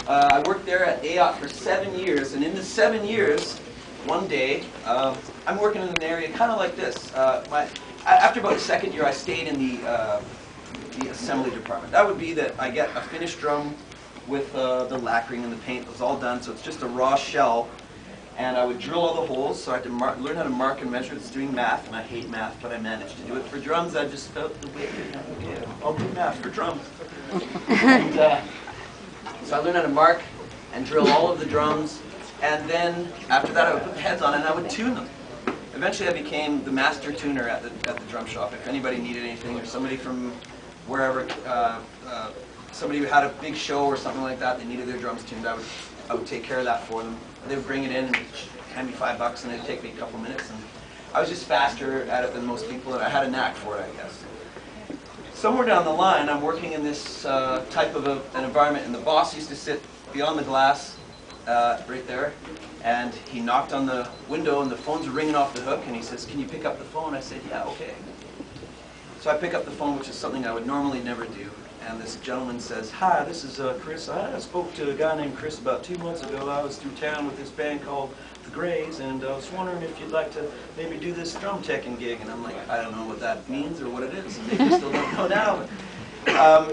I worked there at AOC for 7 years, and in the 7 years, one day, I'm working in an area kind of like this. After about the second year, I stayed in the assembly department. That would be that I get a finished drum with the lacquering and the paint. It was all done, so it's just a raw shell. And I would drill all the holes, so I had to learn how to mark and measure. It's doing math, and I hate math, but I managed to do it. For drums, I just felt the way, okay, I'll do math for drums. And, so I learned how to mark and drill all of the drums, and then after that I would put the heads on and I would tune them. Eventually I became the master tuner at the drum shop. If anybody needed anything, or somebody from wherever, somebody who had a big show or something like that, they needed their drums tuned, I would take care of that for them. They would bring it in and hand me $5 and it'd take me a couple minutes. And I was just faster at it than most people, and I had a knack for it, I guess. Somewhere down the line, I'm working in this type of an environment, and the boss used to sit beyond the glass right there, and he knocked on the window and the phones were ringing off the hook, and he says, "Can you pick up the phone?" I said, "Yeah, okay." So I pick up the phone, which is something I would normally never do. And this gentleman says, "Hi, this is Chris. I spoke to a guy named Chris about 2 months ago. I was through town with this band called The Grays, and I was wondering if you'd like to maybe do this drum teching gig." And I'm like, I don't know what that means or what it is. And maybe still don't know now.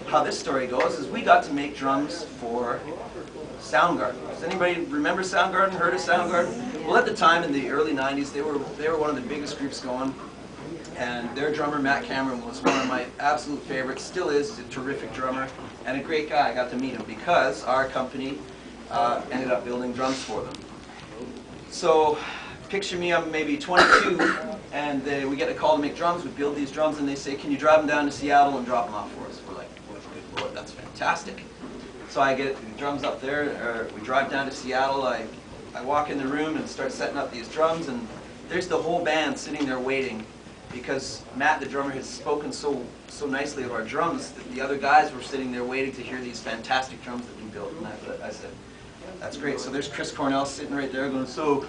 How this story goes is we got to make drums for Soundgarden. Does anybody remember Soundgarden? Heard of Soundgarden? Well, at the time in the early 90s, they were one of the biggest groups going. And their drummer, Matt Cameron, was one of my absolute favorites, still is. He's a terrific drummer and a great guy. I got to meet him because our company ended up building drums for them. So picture me, I'm maybe 22, and we get a call to make drums. We build these drums, and they say, "Can you drive them down to Seattle and drop them off for us?" We're like, "Oh, good Lord, that's fantastic." So I get the drums up there, or we drive down to Seattle. I walk in the room and start setting up these drums, and there's the whole band sitting there waiting. Because Matt, the drummer, has spoken so nicely of our drums that the other guys were sitting there waiting to hear these fantastic drums that we built. And I said, "That's great." So there's Chris Cornell sitting right there going, "So,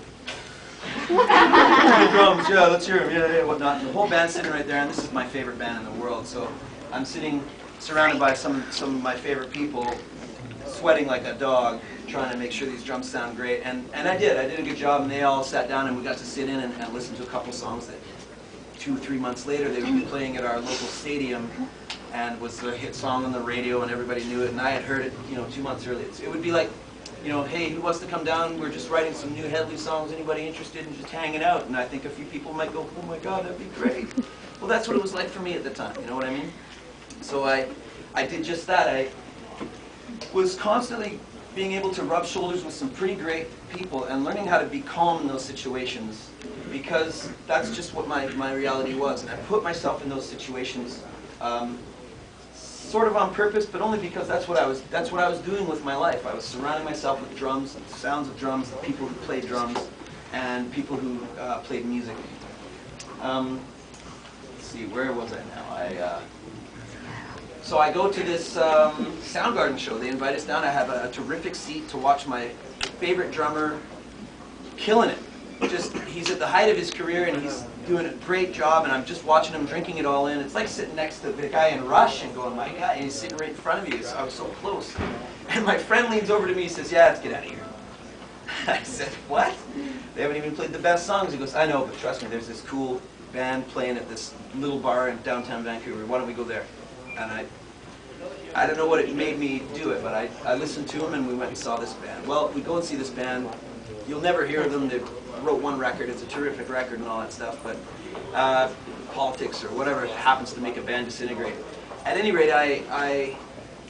drums, yeah, let's hear them, yeah, whatnot." And the whole band's sitting right there, and this is my favorite band in the world. So I'm sitting surrounded by some of my favorite people, sweating like a dog, trying to make sure these drums sound great. And I did a good job, and they all sat down, and we got to sit in and listen to a couple songs that 2 or 3 months later they would be playing at our local stadium, and was a hit song on the radio, and everybody knew it, and I had heard it, 2 months earlier. It would be like, "Hey, who wants to come down? We're just writing some new Hedley songs. Anybody interested in just hanging out?" And I think a few people might go, "Oh my God, that'd be great." Well, that's what it was like for me at the time, you know what I mean? So I did just that. I was constantly being able to rub shoulders with some pretty great people and learning how to be calm in those situations, because that's just what my reality was. And I put myself in those situations sort of on purpose, but only because that's what I was doing with my life. I was surrounding myself with drums, the sounds of drums, the people who played drums, and people who played music. Let's see, where was I now? So I go to this Soundgarden show. They invite us down. I have a terrific seat to watch my favorite drummer killing it. He's at the height of his career, and he's doing a great job, and I'm just watching him drinking it all in. It's like sitting next to the guy in Rush and going, "My God," and he's sitting right in front of you. So I was so close. And my friend leans over to me and says, "Yeah, let's get out of here." I said, "What? They haven't even played the best songs." He goes, "I know, but trust me, there's this cool band playing at this little bar in downtown Vancouver. Why don't we go there?" And I don't know what it made me do it, but I listened to him, and we went and saw this band. Well, we go and see this band. You'll never hear them. They wrote one record. It's a terrific record and all that stuff, but politics or whatever happens to make a band disintegrate. At any rate, I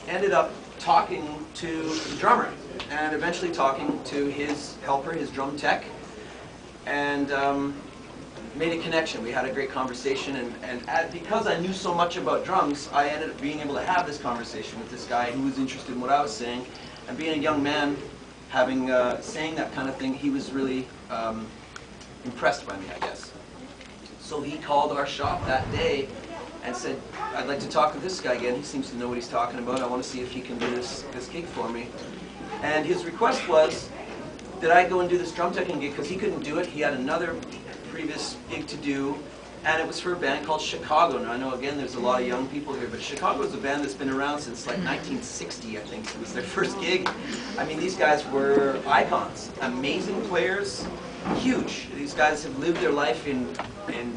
ended up talking to the drummer, and eventually talking to his helper, his drum tech, and made a connection. We had a great conversation, and because I knew so much about drums, I ended up being able to have this conversation with this guy who was interested in what I was saying. And being a young man, saying that kind of thing, he was really impressed by me, I guess. So he called our shop that day and said, "I'd like to talk to this guy again. He seems to know what he's talking about. I want to see if he can do this gig for me." And his request was that I go and do this drum teching gig, because he couldn't do it. He had another previous gig to do, and it was for a band called Chicago. Now I know again there's a lot of young people here, but Chicago is a band that's been around since like 1960, I think. It was their first gig. I mean, these guys were icons, amazing players, huge. These guys have lived their life in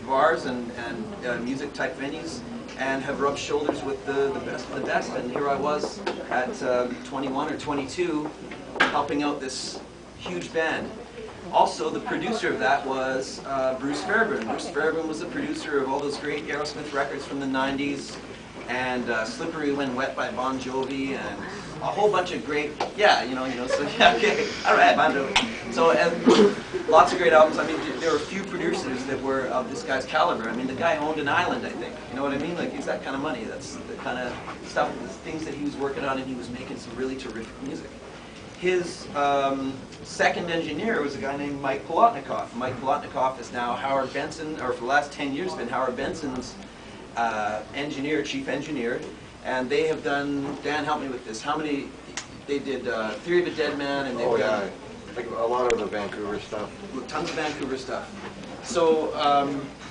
bars and music type venues, and have rubbed shoulders with the best of the best. And here I was at 21 or 22, helping out this huge band. Also, the producer of that was Bruce Fairbairn. Bruce Fairbairn was the producer of all those great Aerosmith records from the 90s, and Slippery When Wet by Bon Jovi, and a whole bunch of great, so yeah, okay, all right, Bon Jovi. So, lots of great albums. I mean, there were a few producers that were of this guy's caliber. I mean, the guy owned an island, I think. You know what I mean? Like, he's that kind of money. That's the kind of stuff, the things that he was working on, and he was making some really terrific music. His second engineer was a guy named Mike Polotnikoff. Mike Polotnikoff is now Howard Benson, or for the last 10 years been Howard Benson's chief engineer. And they have done, Dan help me with this, how many, they did Theory of a Dead Man, and they've done like a lot of the Vancouver stuff. Tons of Vancouver stuff. So,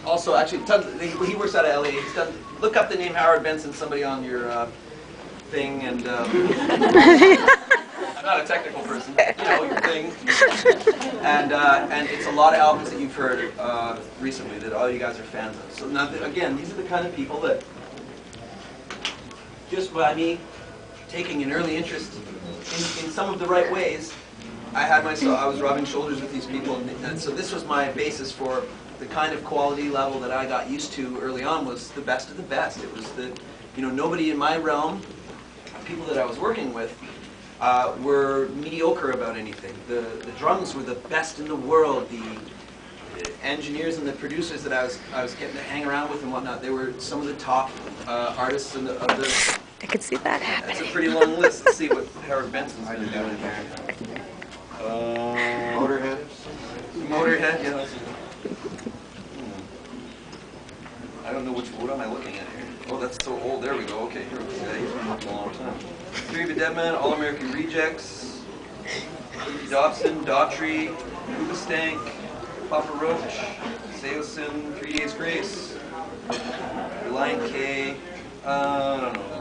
also actually, he works out of LA. He's done, look up the name Howard Benson, somebody on your thing, and I'm not a technical person, your thing. And it's a lot of albums that you've heard recently that all you guys are fans of. So now, again, these are the kind of people that, just by me taking an early interest in some of the right ways, I was rubbing shoulders with these people, and so this was my basis for the kind of quality level that I got used to early on was the best of the best. It was nobody in my realm, people that I was working with, were mediocre about anything. The drums were the best in the world. The engineers and the producers that I was getting to hang around with and whatnot, they were some of the top artists of the. I could see that happening. That's a pretty long list. Let's see what Howard Benson's going to do in here. Motorhead? Motorhead, yeah. I don't know what am I looking at here. Oh, that's so old. There we go. Okay, here we go. Yeah, he's been working a long time. Theory of a Dead Man, All American Rejects, Dobson, Daughtry, Hoobastank, Papa Roach, Seosin, 3 Days Grace, Reliant K, I don't know.